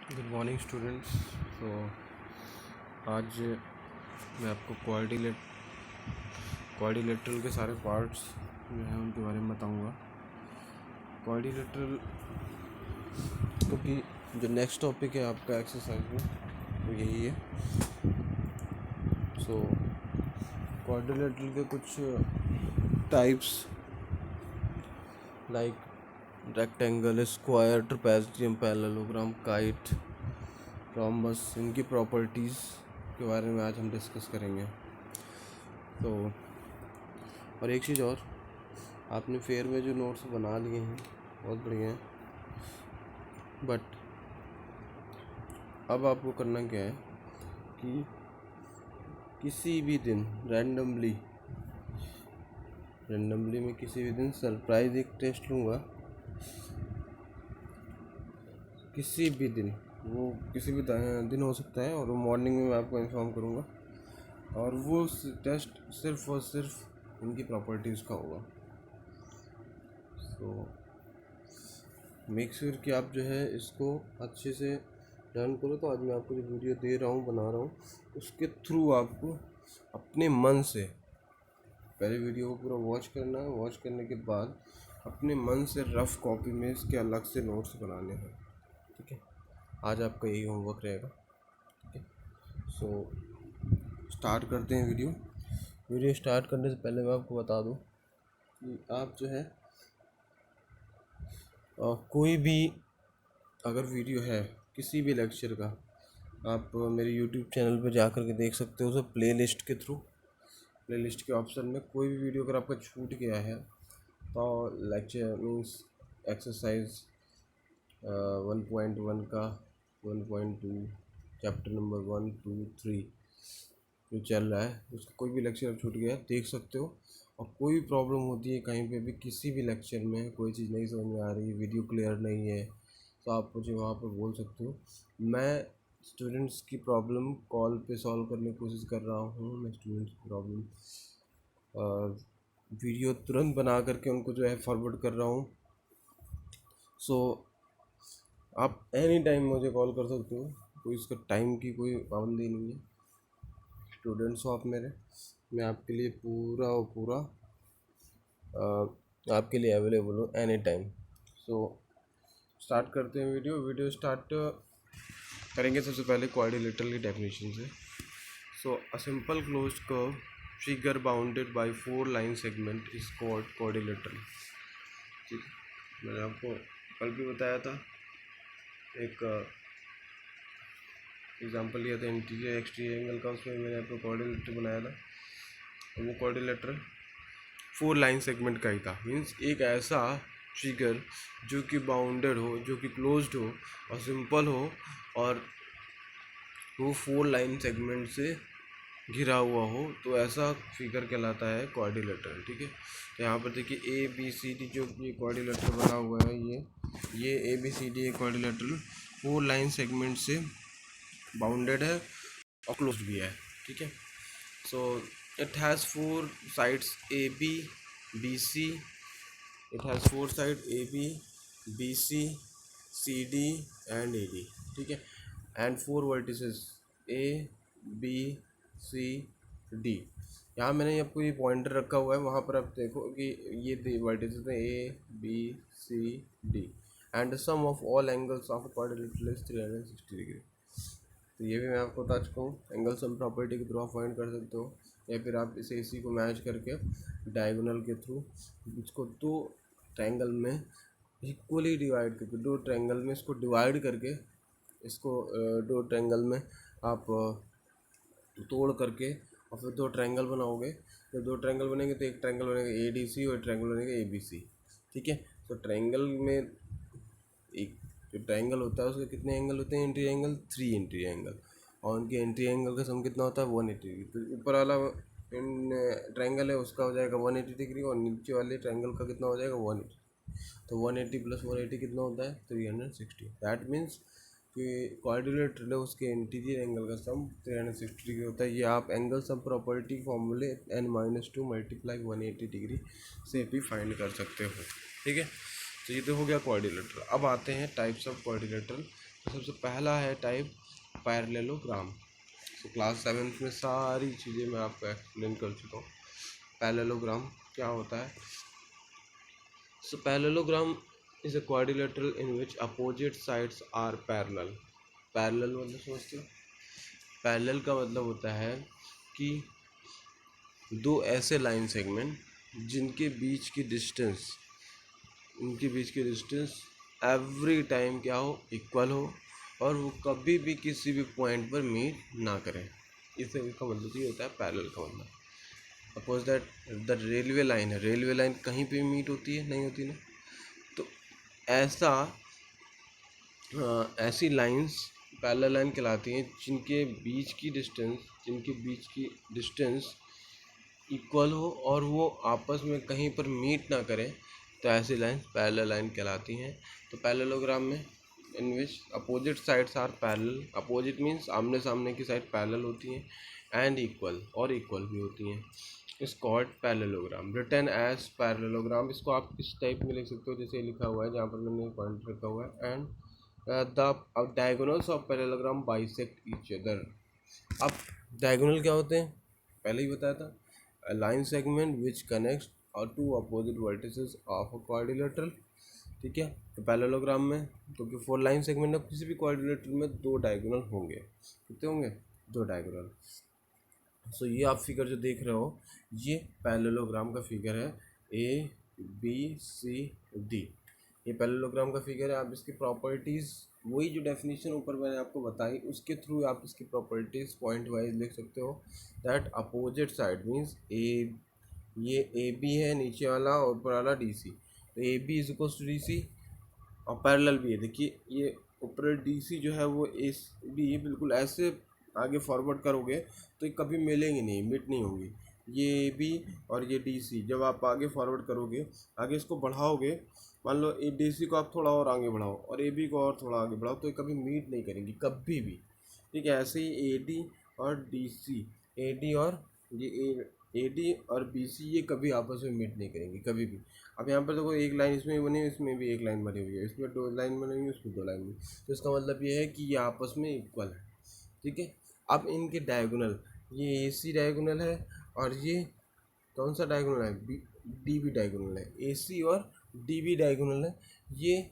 Good morning students. तो आज मैं आपको क्वाड्रिलेटरल के सारे पार्ट्स जो हैं उनके बारे में बताऊंगा। क्वाड्रिलेटरल क्योंकि जो नेक्स्ट टॉपिक है आपका एक्सरसाइज में वो यही है। सो क्वाड्रिलेटरल के कुछ types like rectangle, square, trapezium, parallelogram, kite, rhombus, इनकी प्रॉपर्टीज़ के बारे में आज हम डिस्कस करेंगे। तो और एक चीज़ और, आपने फेयर में जो नोट्स बना लिए हैं बहुत बढ़िया हैं, बट अब आपको करना क्या है कि किसी भी दिन रैंडमली मैं किसी भी दिन सरप्राइज एक टेस्ट लूँगा। किसी भी दिन, वो किसी भी दिन हो सकता है, और वो मॉर्निंग में मैं आपको इन्फॉर्म करूँगा, और वो टेस्ट सिर्फ और सिर्फ इनकी प्रॉपर्टीज़ का होगा। तो मेक श्योर कि आप जो है इसको अच्छे से लर्न करो। तो आज मैं आपको जो वीडियो दे रहा हूँ, बना रहा हूँ, उसके थ्रू आपको अपने मन से पहले वीडियो को पूरा वॉच करना है। वॉच करने के बाद अपने मन से रफ़ कॉपी में इसके अलग से नोट्स बनाने हैं। ठीक है, आज आपका यही होमवर्क रहेगा। ठीक है, सो स्टार्ट करते हैं वीडियो स्टार्ट करने से पहले मैं आपको बता दूं कि आप जो है कोई भी अगर वीडियो है किसी भी लेक्चर का, आप मेरे यूट्यूब चैनल पर जा कर के देख सकते हो। सब प्लेलिस्ट के थ्रू, प्लेलिस्ट के ऑप्शन में कोई भी वीडियो अगर आपका छूट गया है तो लेक्चर मीन्स एक्सरसाइज 1.1 का 1.2 चैप्टर नंबर 1, 2, 3 जो चल रहा है, उसका कोई भी लेक्चर छूट गया है देख सकते हो। और कोई प्रॉब्लम होती है कहीं पे भी, किसी भी लेक्चर में कोई चीज़ नहीं समझ में आ रही, वीडियो क्लियर नहीं है, तो आप मुझे वहाँ पर बोल सकते हो। मैं स्टूडेंट्स की प्रॉब्लम कॉल पे सॉल्व करने की कोशिश कर रहा हूँ। मैं स्टूडेंट्स की प्रॉब्लम वीडियो तुरंत बना करके उनको जो है फॉरवर्ड कर रहा हूँ। सो आप एनी टाइम मुझे कॉल कर सकते हो, कोई इसका टाइम की कोई पाबंदी नहीं है। स्टूडेंट्स हो आप मेरे, मैं आपके लिए पूरा और पूरा आपके लिए अवेलेबल हूँ एनी टाइम। सो स्टार्ट करते हैं वीडियो स्टार्ट करेंगे। सबसे पहले क्वाड्रिलेटरल की डेफिनेशन से। So a simple closed curve figure bounded by 4 line segment is called quadrilateral. ठीक है, मैंने आपको कल भी बताया था, एक एग्जांपल लिया था इंटीरियर एक्सटीरियर एंगल का, उसमें मैंने आपको क्वाड्रिलेटरल बनाया था। वो क्वाड्रिलेटरल 4 लाइन सेगमेंट का ही था। मीन्स एक ऐसा फिगर जो कि बाउंडेड हो, जो कि क्लोज्ड हो और सिंपल हो, और वो 4 लाइन सेगमेंट से घिरा हुआ हो, तो ऐसा फिगर कहलाता है क्वाड्रिलेटरल। ठीक है, तो यहाँ पर देखिए ABCD जो ये क्वाड्रिलेटरल बना हुआ है, ये ABCD एक क्वाड्रिलेटरल 4 लाइन सेगमेंट से बाउंडेड है और क्लोज्ड भी है। ठीक है, so it has 4 sides AB BC, it has 4 side AB BC CD and AD। ठीक है, एंड 4 वर्टिसेस ABCD। यहाँ मैंने आपको ये पॉइंटर रखा हुआ है, वहाँ पर आप देखो कि ये वर्टिसेस हैं ABCD, and the sum of all angles of quadrilateral is 360 degree. तो ये भी मैं आपको बता चुका हूँ। एंगल सम प्रॉपर्टी के थ्रू आप फाइंड कर सकते हो, या फिर आप इसी को मैच करके डायगोनल के थ्रू इसको दो ट्रायंगल में इक्वली डिवाइड करके, दो ट्रायंगल में इसको डिवाइड करके, इसको दो ट्रायंगल में आप तोड़ करके और फिर दो ट्रायंगल बनाओगे। जब दो ट्रायंगल बनेंगे तो एक ट्रायंगल बनेगा ADC और ट्रायंगल बनेगा ABC। ठीक है, तो ट्रायंगल में एक जो ट्रायंगल होता है उसके कितने एंगल होते हैं? एंट्री एंगल 3 एंट्री एंगल, और उनके एंट्री एंगल का सम कितना होता है? 180 डिग्री। तो ऊपर वाला ट्रायंगल है उसका हो जाएगा 180 डिग्री, और नीचे वाले ट्रायंगल का कितना हो जाएगा? 180। तो 180 प्लस 180 कितना होता है? 360। दैट मीन्स कि क्वाड्रिलेटरल है उसके इंटीरियर एंगल का सम 360 डिग्री होता है। ये आप एंगल सम प्रॉपर्टी फॉर्मूले n-2 मल्टीप्लाई 180 डिग्री से भी फाइंड कर सकते हो। ठीक है, तो ये तो हो गया क्वाड्रिलेटरल। अब आते हैं टाइप्स ऑफ क्वाड्रिलेटरल। सबसे पहला है टाइप पैरेललोग्राम। तो क्लास 7th में सारी चीज़ें मैं आपको एक्सप्लेन कर चुका हूँ। पैरेललोग्राम क्या होता है? So parallelogram is a quadrilateral in which opposite sides are parallel. Parallel मतलब समझते हो? पैरेलल का मतलब होता है कि दो ऐसे लाइन सेगमेंट जिनके बीच की डिस्टेंस एवरी टाइम क्या हो, इक्वल हो, और वो कभी भी किसी भी पॉइंट पर मीट ना करें। इसका मतलब ये होता है पैरेलल का मतलब। Suppose that the railway line है, रेलवे लाइन कहीं पे मीट होती है? नहीं होती ना। तो ऐसा ऐसी लाइंस पैरेलल लाइन कहलाती हैं जिनके बीच की डिस्टेंस इक्वल हो और वो आपस में कहीं पर मीट ना करें, तो ऐसी लाइंस पैरेलल लाइन कहलाती हैं। तो पैरेललोग्राम में in which opposite sides are parallel, opposite means आमने सामने की साइड पैरेलल होती हैं, एंड इक्वल भी होती हैं, is called parallelogram. Written as parallelogram, इसको आप इस टाइप में लिख सकते हो जैसे लिखा हुआ है, जहाँ पर मैंने पॉइंट रखा हुआ है। And the diagonals of parallelogram bisect each other. अब डायगोनल क्या होते हैं? पहले ही बताया था, a line segment which connects or two opposite vertices of a quadrilateral। ठीक है, तो पैरेललोग्राम में क्योंकि 4 लाइन सेगमेंट है, किसी भी क्वाड्रिलेटरल में 2 डायगोनल होंगे। कितने होंगे? 2 डायगोनल। सो ये आप फिगर जो देख रहे हो, ये पैरेललोग्राम का फिगर है, ABCD। ये पैरेललोग्राम का फिगर है। आप इसकी प्रॉपर्टीज़, वही जो डेफिनेशन ऊपर मैंने आपको बताई, उसके थ्रू आप इसकी प्रॉपर्टीज़ पॉइंट वाइज लिख सकते हो। दैट अपोजिट साइड मीन्स ये AB है नीचे वाला और ऊपर वाला DC। तो AB is equal to DC, और पैरेलल भी है। देखिए ये ऊपर DC जो है वो AB बिल्कुल ऐसे आगे फॉरवर्ड करोगे तो ये कभी मिलेंगे नहीं, मीट नहीं होंगी। ये AB और ये DC जब आप आगे फॉरवर्ड करोगे, आगे इसको बढ़ाओगे, मान लो DC को आप थोड़ा और आगे बढ़ाओ और AB को और थोड़ा आगे बढ़ाओ, तो ये कभी मीट नहीं करेंगी कभी भी। ठीक है, ऐसे ही AD और DC, AD और ये AD और BC ये कभी आपस में मीट नहीं करेंगी कभी भी। अब यहाँ पर देखो एक लाइन इसमें बनी है, इसमें भी एक लाइन बनी हुई है, इसमें 2 लाइन बनी हुई है, उसमें 2 लाइन बनी। तो इसका मतलब ये है कि ये आपस में इक्वल है। ठीक है, अब इनके डायगोनल, ये AC डायगोनल है और ये कौन सा डायगोनल है? DB डायगोनल है। AC और DB डायगोनल है। ये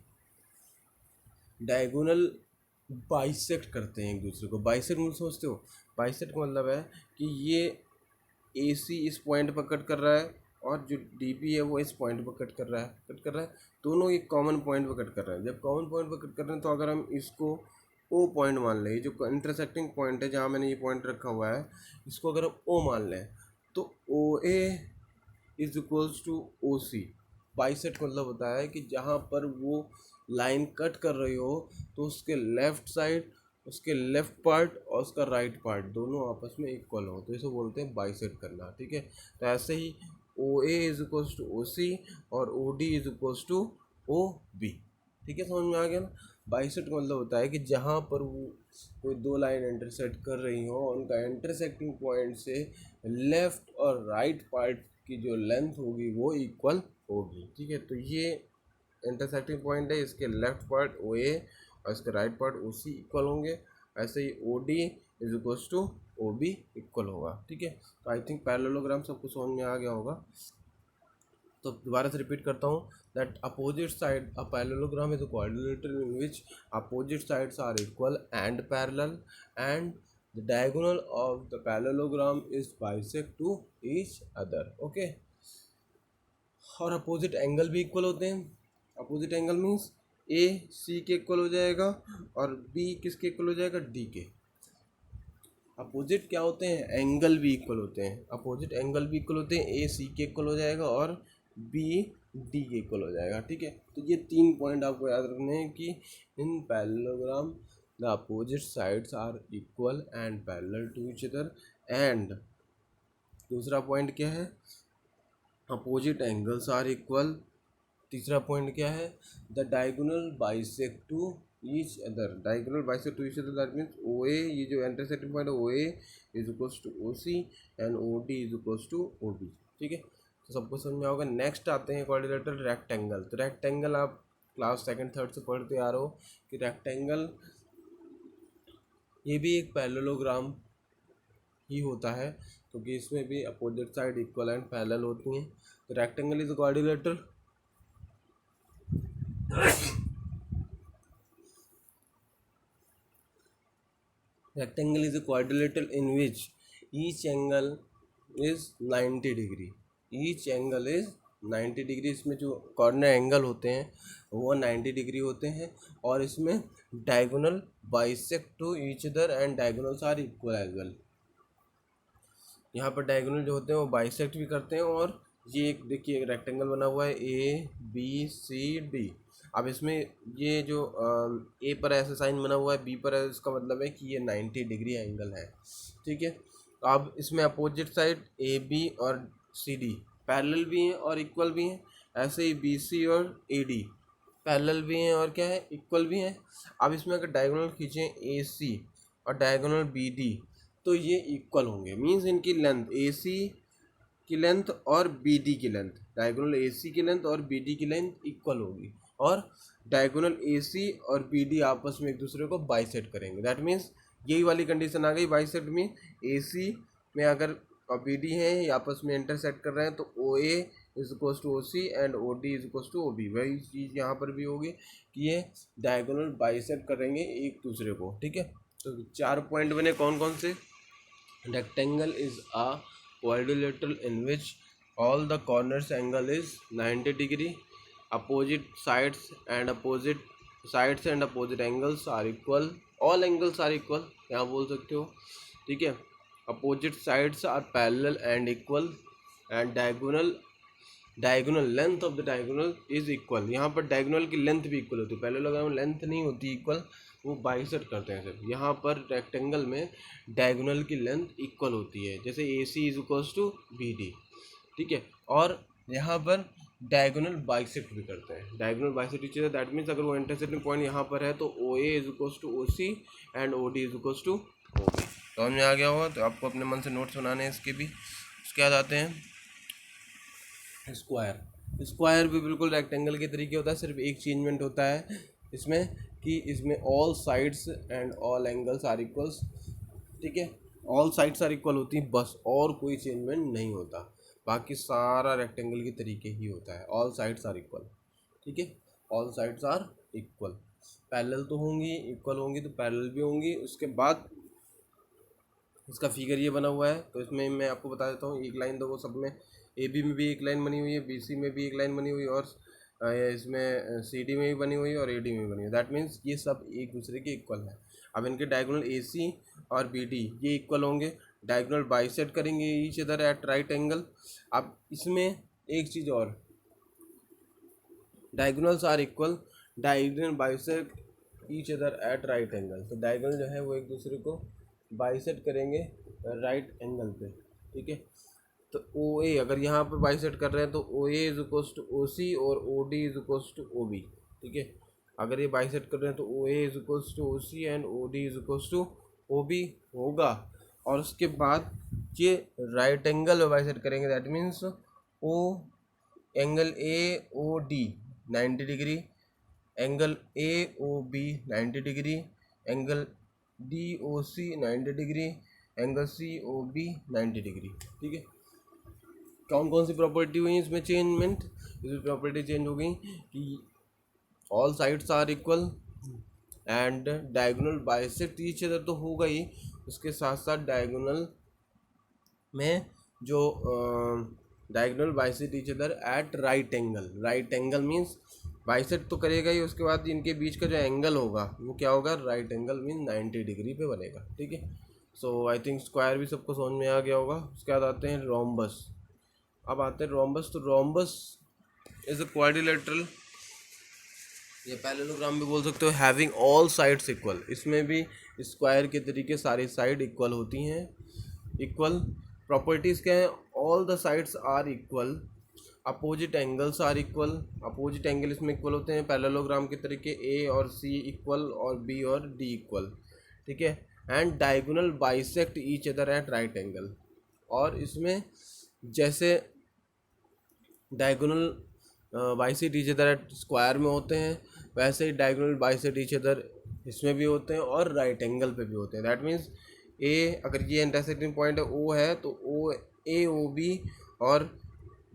डायगोनल बाइसेक्ट करते हैं एक दूसरे को। बाइसेक्ट मतलब समझते हो? बाइसेक्ट का मतलब है कि ये AC इस पॉइंट पर कट कर रहा है और जो DB है वो इस पॉइंट पर कट कर रहा है, दोनों एक कॉमन पॉइंट पर कट कर रहे हैं। जब कॉमन पॉइंट पर कट कर रहे हैं तो अगर हम इसको O पॉइंट मान लें, जो इंटरसेक्टिंग पॉइंट है जहाँ मैंने ये पॉइंट रखा हुआ है, इसको अगर हम O मान लें, तो OA is equals to OC। Bisect मतलब होता है कि जहाँ पर वो लाइन कट कर रही हो तो उसके लेफ्ट साइड, उसके लेफ्ट पार्ट और उसका राइट पार्ट दोनों आपस में इक्वल हो, तो इसे बोलते हैं बाइसेक्ट करना। ठीक है, तो ऐसे ही OA is equals to OC और OD is equals to OB। ठीक है, समझ में आ गया ना? बाइसेक्ट मतलब होता है कि जहाँ पर वो कोई 2 लाइन इंटरसेक्ट कर रही हो, उनका इंटरसेक्टिंग पॉइंट से लेफ्ट और राइट पार्ट की जो लेंथ होगी वो इक्वल होगी। ठीक है, तो ये इंटरसेक्टिंग पॉइंट है, इसके लेफ्ट पार्ट OA और इसके राइट पार्ट OC इक्वल होंगे। ऐसे ही OD is equals to OB equal होगा। ठीक है, तो आई थिंक पैरेललोग्राम सबको समझ में आ गया होगा। तो दोबारा से रिपीट करता हूँ, that opposite side, a parallelogram is a quadrilateral in which opposite sides are equal and parallel, and the diagonal of the parallelogram is bisect to each other. Okay, और अपोजिट एंगल भी equal होते हैं। Opposite angle means AC के equal हो जाएगा और B किसके equal हो जाएगा? D के। अपोजिट क्या होते हैं? एंगल भी इक्वल होते हैं। अपोजिट एंगल भी इक्वल होते हैं, AC के इक्वल हो जाएगा और B D के इक्वल हो जाएगा। ठीक है, तो ये 3 पॉइंट आपको याद रखने हैं कि in parallelogram the opposite sides are equal and parallel to each other. And दूसरा पॉइंट क्या है? Opposite angles are equal. तीसरा पॉइंट क्या है? The diagonal bisect to each other. Diagonal bisect to each other, that means OA, ये जो intersecting point है OA is equals to OC and OD is equals to OB। ठीक है, तो सबको समझ में होगा। नेक्स्ट आते हैं क्वाड्रिलेटरल रेक्टेंगल। तो रेक्टेंगल आप क्लास 2nd 3rd से पढ़ते आ रहे हो कि रेक्टेंगल ये भी एक पैरेललोग्राम ही होता है क्योंकि इसमें भी opposite side equal and parallel होती हैं। तो rectangle is quadrilateral, rectangle is a quadrilateral in which each angle is 90 degree, each angle is 90 degree. इसमें जो कॉर्नर एंगल होते हैं वो 90 डिग्री होते हैं और इसमें diagonal bisect to each other and diagonals are equal as well. यहाँ पर डायगोनल जो होते हैं वो बाइसेक्ट भी करते हैं। और ये एक देखिए एक रेक्टेंगल बना हुआ है ए बी सी डी। अब इसमें ये जो ए पर ऐसा साइन बना हुआ है, बी पर है, इसका मतलब है कि ये 90 डिग्री एंगल है, ठीक है। तो अब इसमें अपोजिट साइड ए बी और सी डी पैरेलल भी हैं और इक्वल भी हैं, ऐसे ही बी सी और ए डी पैरेलल भी हैं और क्या है, इक्वल भी हैं। अब इसमें अगर डायगोनल खींचें ए सी और डायगोनल बी डी तो ये इक्वल होंगे, मीन्स इनकी लेंथ ए सी की लेंथ और बी डी की लेंथ, डायगोनल ए सी की लेंथ और बी डी की लेंथ इक्वल होगी और डायगोनल ए सी और बी डी आपस में एक दूसरे को बाइसेक्ट करेंगे। दैट मीन्स यही वाली कंडीशन आ गई बाइसेक्ट में, ए सी में अगर और बी डी है ये आपस में इंटरसेक्ट कर रहे हैं तो O A is equals to O C and O D is equals to O B. वही चीज़ यहाँ पर भी होगी कि ये डायगोनल बाइसेक्ट करेंगे एक दूसरे को, ठीक है। तो 4 पॉइंट बने, कौन कौन से? Rectangle is a quadrilateral in which all the corners angle is 90 degree, opposite sides and opposite angles are equal, all angles are equal यहाँ बोल सकते हो, ठीक है। opposite sides are parallel and equal and diagonal length of the diagonal is equal। यहाँ पर diagonal की length भी इक्वल होती है, पैरेललोग्राम में लेंथ नहीं होती इक्वल, वो बाइसेक्ट करते हैं सिर्फ। यहाँ पर रेक्टेंगल में डायगोनल की लेंथ इक्वल होती है, जैसे A C is equals to B D, ठीक है। और यहाँ पर डायगोनल बाइसेक्ट भी करते हैं, डायगोनल बाइसेक्ट टीचर है, दैट मीन्स अगर वो इंटरसेक्टिंग पॉइंट यहाँ पर है तो O A is equals to O C and O D is equals to O B. समझ में आ गया होगा? तो आपको अपने मन से नोट्स बनाने हैं इसके भी। उसके बाद आते हैं स्क्वायर। स्क्वायर भी बिल्कुल रेक्टेंगल के तरीके होता है, सिर्फ एक चेंजमेंट होता है इसमें कि इसमें all sides and all angles are equals, ठीक है। ऑल साइड्स आर इक्वल होती हैं बस, और कोई चेंजमेंट नहीं होता, बाकी सारा रेक्टेंगल के तरीके ही होता है। ऑल साइड्स आर इक्वल, ठीक है, all sides are equal. Parallel तो होंगी, इक्वल होंगी तो पैरेलल भी होंगी। उसके बाद इसका फिगर ये बना हुआ है, तो इसमें मैं आपको बता देता हूँ। एक लाइन देखो, सब में ए बी में भी एक लाइन बनी हुई है, बी सी में भी एक लाइन बनी हुई है और इसमें सी डी में भी बनी हुई है और ए डी में भी बनी हुई है। दैट मीन्स ये सब एक दूसरे के इक्वल है। अब इनके डायगोनल ए सी और बी डी ये इक्वल होंगे, डायगोनल बाइसेक्ट करेंगे each other at right angle. अब इसमें एक चीज़ और, diagonals are equal, diagonal bisect each other at right angle. तो डायगोनल जो है वो एक दूसरे को बाइसेक्ट करेंगे राइट एंगल पे, ठीक है। तो ओ ए अगर यहाँ पर बाइसेक्ट कर रहे हैं तो O A is equals to O C और O D is equals to O B, ठीक है। अगर ये बाइसेक्ट कर रहे हैं तो O A is equals to O C and O D is equals to O B होगा। और उसके बाद ये राइट एंगल में बाइसेक्ट करेंगे, that means O angle A O D 90 degree, angle A O B 90 degree, angle D O C 90 degree, angle C O B 90 degree, ठीक है। कौन कौन सी प्रॉपर्टी हुई इसमें चेंजमेंट? इसमें प्रॉपर्टी चेंज हो गई कि all sides are equal and diagonal bisect each other तो होगा ही, उसके साथ साथ डायगोनल में जो diagonal bisect each other at right angle. Right angle means bisect तो करेगा ही, उसके बाद इनके बीच का जो एंगल होगा वो क्या होगा? राइट एंगल मीन 90 डिग्री पे बनेगा, ठीक है। सो आई थिंक स्क्वायर भी सबको समझ में आ गया होगा। उसके बाद आते हैं रोम्बस। अब आते हैं रोम्बस। तो रोम्बस इज अ क्वाड्रिलेटरल, ये पैरेललोग्राम भी बोल सकते हो, हैविंग ऑल साइड्स इक्वल। इसमें भी स्क्वायर के तरीके सारी साइड इक्वल होती हैं। इक्वल प्रॉपर्टीज़ क्या है? All the sides are equal, opposite angles are equal. Opposite angle इसमें इक्वल होते हैं पैरेललोग्राम के तरीके, ए और सी इक्वल और बी और डी इक्वल, ठीक है। And diagonal bisect each other at right angle. और इसमें जैसे diagonal bisect each other at square में होते हैं, वैसे ही डायगोनल बाइसेक्ट ईच अदर इसमें भी होते हैं और राइट एंगल पे भी होते हैं। दैट मीन्स ए, अगर ये इंटरसेक्टिंग पॉइंट है ओ है, तो ओ ए ओ बी और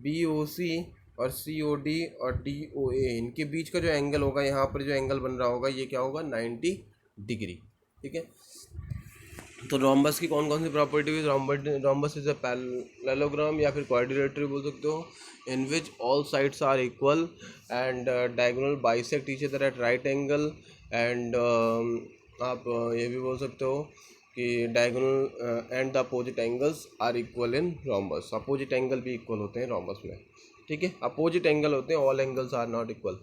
बी ओ सी और सी ओ डी और डी ओ ए, इनके बीच का जो एंगल होगा, यहाँ पर जो एंगल बन रहा होगा, ये क्या होगा, 90 डिग्री। ठीक है। तो रोम्बस की कौन कौन सी प्रॉपर्टी हुई? रोम्बस इज अ पैरेललोग्राम या फिर क्वाड्रिलेटरल बोल सकते हो, in which all sides are equal and diagonal bisect each other at right angle and आप ये भी बोल सकते हो कि diagonal and the opposite angles are equal in rhombus. Opposite angle भी इक्वल होते हैं रोम्बस में। ठीक है, अपोजिट एंगल होते हैं, all angles are not equal,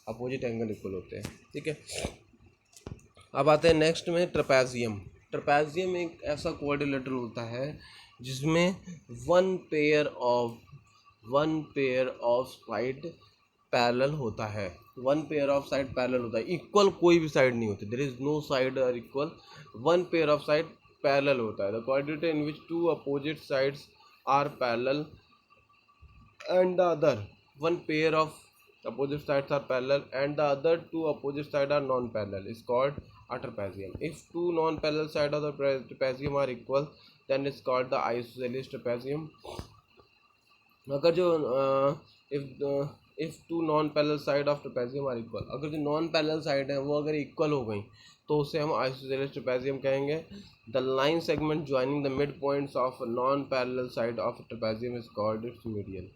opposite angle equal होते हैं। ठीक है। अब आते हैं नेक्स्ट में ट्रपेजियम। ट्रपेजियम एक ऐसा क्वाड्रिलेटरल होता है जिसमें one pair of side parallel होता है। One pair of side parallel होता है, इक्वल कोई भी साइड नहीं होती, there is no side are equal, one pair of side parallel होता है। The quadrilateral in which two opposite sides are parallel and the other one pair of opposite sides are parallel and the other two opposite sides are non-parallel is called a trapezium. If two non-parallel sides of the trapezium are equal, then it's called the isosceles trapezium. अगर जो if two non parallel side of trapezium are equal, अगर जो non parallel side है वो अगर equal हो गई तो उसे हम आइसोसेलेस ट्रेपेजियम कहेंगे। The line segment joining the mid points of non parallel side of trapezium is called its median.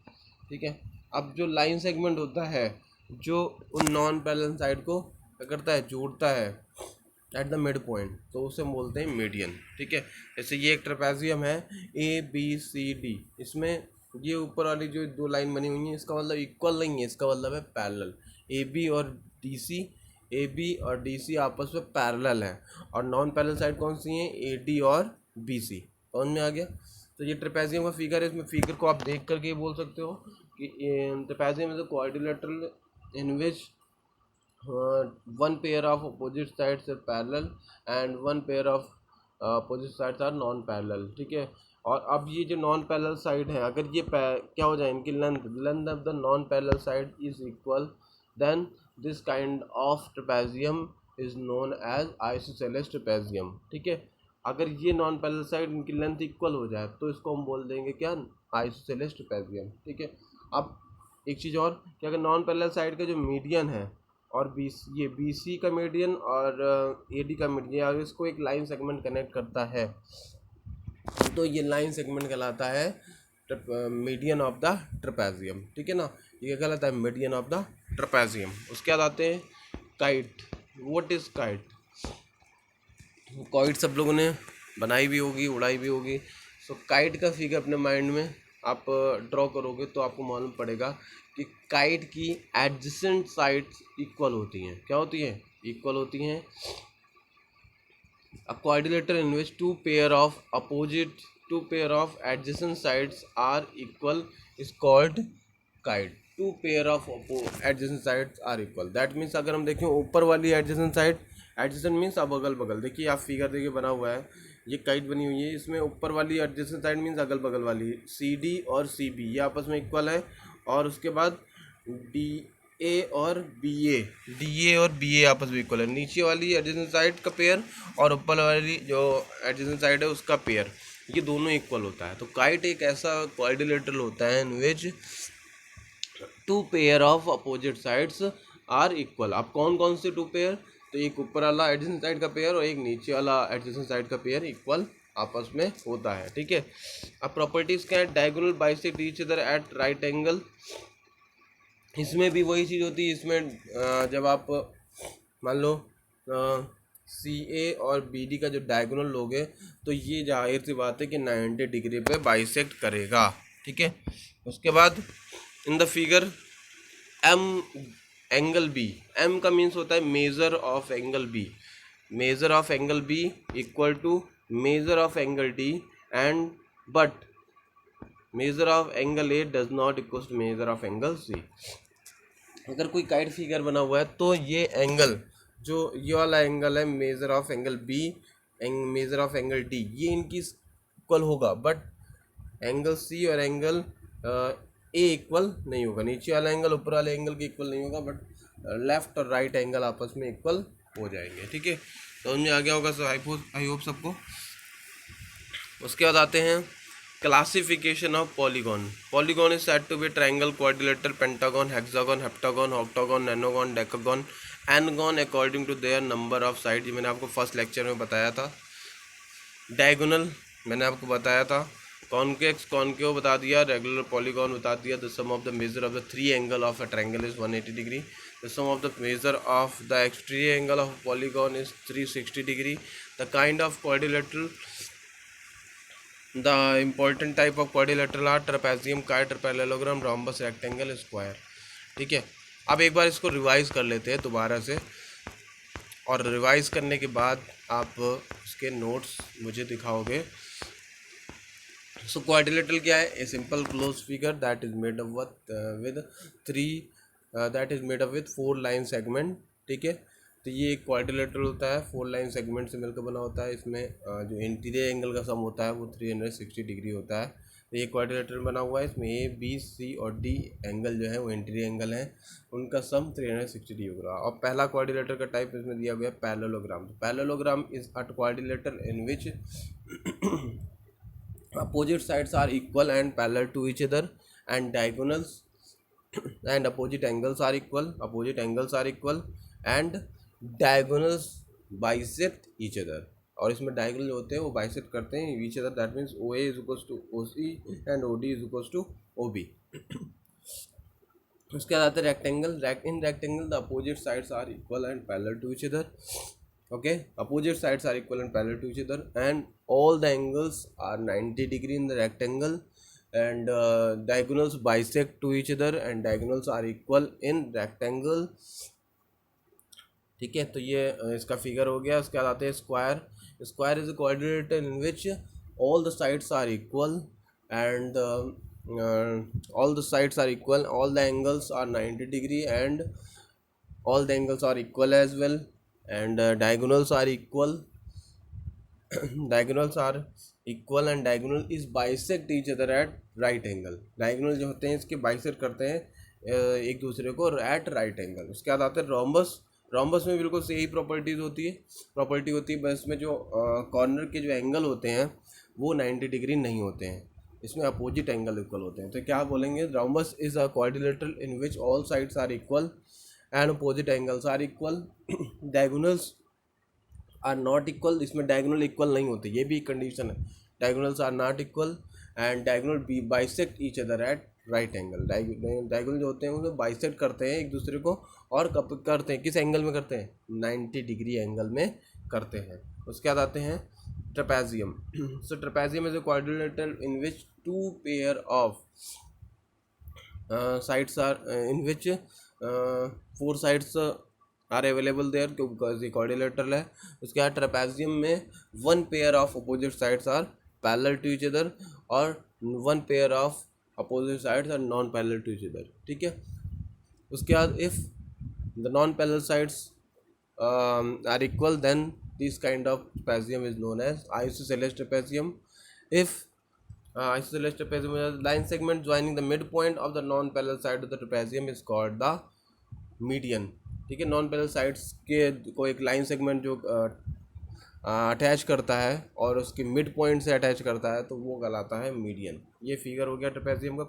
ठीक है। अब जो लाइन सेगमेंट होता है जो उन नॉन पैरेलल साइड को क्या करता है, जोड़ता है एट द मिड पॉइंट, तो उसे हम बोलते हैं मीडियन। ठीक है। जैसे ये एक ट्रेपेजियम है ए बी सी डी, इसमें ये ऊपर वाली जो दो लाइन बनी हुई है इसका मतलब इक्वल नहीं है, इसका मतलब है पैरेलल। ए बी और डी सी, ए बी और डी सी आपस में पैरेलल हैं। और नॉन पैरेलल साइड कौन सी हैं, ए डी और बी सी। समझ में आ गया? तो ये ट्रेपेजियम का फिगर है, इसमें फिगर को आप देख करके ये बोल सकते हो कि trapezium is a quadrilateral in which one pair of opposite sides are parallel and one pair of opposite sides are non parallel। ठीक है। और अब ये जो नॉन पैरेलल साइड है, अगर ये क्या हो जाए, इनकी length of the non parallel side is equal, then this kind of trapezium is known as isosceles trapezium. ठीक है। अगर ये नॉन पैरेलल साइड इनकी लेंथ इक्वल हो जाए तो इसको हम बोल देंगे क्या, आइसोसेलेस ट्रेपेजियम। ठीक है। अब एक चीज़ और कि अगर नॉन पैरेलल साइड का जो मीडियन है और ये बी सी का मीडियन और ए डी का मीडियन, अगर इसको एक लाइन सेगमेंट कनेक्ट करता है तो ये लाइन सेगमेंट कहलाता है मीडियन ऑफ द ट्रेपेजियम। ठीक है ना, ये कहलाता है मीडियन ऑफ द ट्रेपेजियम। उसके बाद आते हैं kite. What is kite? Kite सब लोगों ने बनाई भी होगी, उड़ाई भी होगी। सो काइट का फिगर अपने माइंड में आप ड्रॉ करोगे तो आपको मालूम पड़ेगा कि काइट की एडजेसेंट साइड्स इक्वल होती हैं। क्या होती हैं? इक्वल होती हैं। A quadrilateral in which two pair of adjacent sides are equal is called kite. Two pair of adjacent sides are equal. That means अगर हम देखें ऊपर वाली adjacent side, adjacent means अब अगल बगल, देखिए आप फिगर देखिए बना हुआ है, ये काइट बनी हुई है, इसमें ऊपर वाली adjacent side means अगल बगल वाली सी डी और सी बी ये आपस में इक्वल है। और उसके बाद डी ए और बी ए आपस में इक्वल है। नीचे वाली एडजेसेंट साइड का पेयर और ऊपर वाली जो एडजेसेंट साइड है उसका पेयर, ये दोनों इक्वल होता है। तो काइट एक ऐसा क्वाड्रिलेटरल होता है in which two pair of opposite sides are equal. अब कौन कौन से टू पेयर? तो एक ऊपर वाला एडजेसेंट साइड का पेयर और एक नीचे वाला एडजेसेंट साइड का पेयर इक्वल आपस में होता है। ठीक है। अब प्रॉपर्टीज क्या है? Diagonal bisect each other at right angle. इसमें भी वही चीज़ होती है, इसमें जब आप मान लो सी ए और बी डी का जो डायगोनल लोगे तो ये जाहिर सी बात है कि 90 डिग्री पे बाइसेक्ट करेगा। ठीक है। उसके बाद in the figure M angle B, M का मीन्स होता है measure of angle B, measure of angle B equal to measure of angle D and but measure of angle A does not equal to measure of angle C. अगर कोई kite figure बना हुआ है तो ये angle, जो ये वाला एंगल है measure of angle B, measure of angle D, ये इनकी इक्वल होगा, बट एंगल सी और एंगल ए इक्वल नहीं होगा। नीचे वाला एंगल ऊपर वाले एंगल के इक्वल नहीं होगा, बट लेफ्ट और राइट एंगल आपस में इक्वल हो जाएंगे। ठीक है, तो उनमें आ गया होगा। सो आई होप सबको। उसके बाद आते हैं classification of polygon. Polygon is said to be triangle, quadrilateral, pentagon, hexagon, heptagon, octagon, nonagon, decagon, n gon according to their number of side. मैंने आपको फर्स्ट लेक्चर में बताया था। डायगोनल मैंने आपको बताया था। कॉन्केक्स कॉन्केव बता दिया। रेगुलर पॉलीगॉन बता दिया। The sum of the measure of the three angle of a triangle is 180 degree. The sum of the measure of the exterior angle of polygon is 360 degree. The kind of quadrilateral, the important type of quadrilateral are trapezium, kite, parallelogram, rhombus, rectangle, square. ठीक है, अब एक बार इसको revise कर लेते हैं दोबारा से, और रिवाइज करने के बाद आप उसके नोट्स मुझे दिखाओगे। सो क्वाड्रिलेटरल क्या है? A simple close figure that is made up with three that is made up with 4 line segment. ठीक है, तो ये एक क्वाड्रिलेटरल होता है, 4 लाइन सेगमेंट से मिलकर बना होता है। इसमें जो इंटीरियर एंगल का सम होता है वो 360 डिग्री होता है। तो ये क्वाड्रिलेटरल बना हुआ है। इसमें ए बी सी और डी एंगल जो है वो इंटीरियर एंगल है, उनका सम 360 डिग्री होगा। और पहला क्वाड्रिलेटर का टाइप इसमें दिया गया है parallelogram. Parallelogram is a quadrilateral in which opposite sides are equal and parallel to each other, and diagonals and opposite angles are equal and diagonals bisect each other। और इसमें डायगोनल जो होते हैं वो बाइसेक्ट करते हैं each other. That means O A is equals to O C and O D is equals to O B. उसके बाद आता है rectangle. In rectangle the opposite sides are equal and parallel to each other. Okay, opposite sides are equal and parallel to each other, and all the angles are 90 degree in the rectangle, and diagonals bisect to each other and diagonals are equal in rectangle। ठीक है, तो ये इसका figure हो गया। उसके बाद आते हैं square. Square is a coordinator in which all the sides are equal and all the sides are equal, all the angles are 90 degree and all the angles are equal as well, and diagonals are equal diagonals are equal and diagonal is bisect each other at right angle। diagonal जो होते हैं इसके bisect करते हैं एक दूसरे को at right angle। उसके बाद आते हैं रोम्बस। रोम्बस में बिल्कुल सही प्रॉपर्टी होती है, बस इसमें जो कॉर्नर के जो एंगल होते हैं वो 90 डिग्री नहीं होते हैं, इसमें अपोजिट एंगल इक्वल होते हैं। तो क्या बोलेंगे? Rhombus is a quadrilateral in which all sides are equal and opposite angles are equal. Diagonals are not equal, इसमें डायगोनल इक्वल नहीं होते, ये भी कंडीशन है। Diagonals are not equal and diagonal be bisect each other at right angle. Diagonal जो होते हैं उन्हें बाइसेक्ट करते हैं एक दूसरे को, और कब करते हैं? किस एंगल में करते हैं? 90 डिग्री एंगल में करते हैं। उसके बाद आते हैं trapezium. So trapezium is a quadrilateral in which 2 pair of sides are in which 4 sides are available there, because ये क्वाड्रिलेटरल है। उसके बाद ट्रेपेजियम में 1 pair of opposite sides are parallel to each other और 1 pair of opposite sides are non parallel to each other. ठीक है, उसके बाद if the non parallel sides are equal then this kind of trapezium is known as isosceles trapezium. If isosceles trapezium is a line segment joining the midpoint of the non-parallel side of the trapezium is called the median। ठीक है, non parallel sides के को एक line segment जो attach करता है और उसके मिड पॉइंट से अटैच करता है तो वो कहलाता है मीडियन। ये फिगर हो गया ट्रेपेजियम का।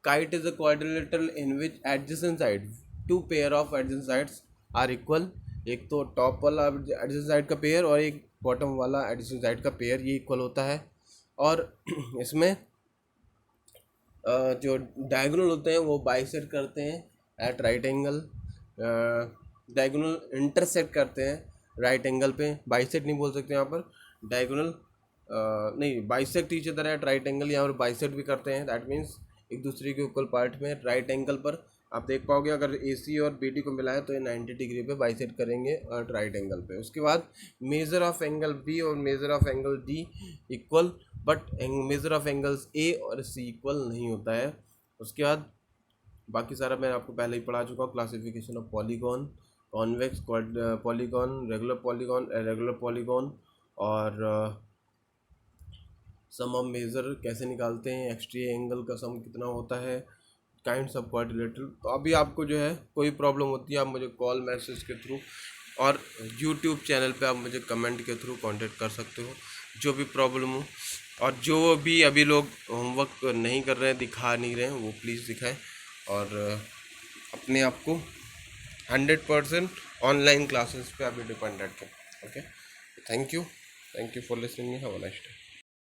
Kite is a quadrilateral in which adjacent side 2 pair of adjacent sides are equal. एक तो टॉप वाला एडजेसेंट साइड का पेयर और एक बॉटम वाला एडजेसेंट साइड का पेयर, ये इक्वल होता है। और इसमें जो डायगोनल होते हैं वो बाइसेक्ट करते हैं at right angle. Diagonal intersect करते हैं राइट एंगल पे। बाइसेक्ट नहीं बोल सकते यहाँ पर, डायगोनल नहीं, bisect each other at right angle, यहाँ पर बाइसेक्ट भी करते हैं। दैट मीन्स एक दूसरे के इक्वल पार्ट में राइट एंगल पर। आप देख पाओगे अगर ए सी और बी डी को मिलाएं तो ये 90 डिग्री पे बाइसेक्ट करेंगे एट राइट एंगल पे। उसके बाद मेजर ऑफ एंगल बी और measure of angle D equal, but measure of angles A और सी इक्वल नहीं होता है। उसके बाद बाकी सारा मैं आपको पहले ही पढ़ा चुका हूँ। Classification of polygon, convex polygon, regular polygon और सम ऑफ मेजर कैसे निकालते हैं, एक्सट्रीरियर एंगल का सम कितना होता है, काइंड्स ऑफ क्वाड्रिलेटरल। तो अभी आपको जो है कोई प्रॉब्लम होती है आप मुझे कॉल मैसेज के थ्रू और यूट्यूब चैनल पे आप मुझे कमेंट के थ्रू कांटेक्ट कर सकते हो, जो भी प्रॉब्लम हो। और जो भी अभी लोग होमवर्क नहीं कर रहे हैं, दिखा नहीं रहे हैं, वो प्लीज़ दिखाएं। और अपने आप को 100% ऑनलाइन क्लासेस पे अभी डिपेंड रखें। Okay, thank you for listening, have a nice day.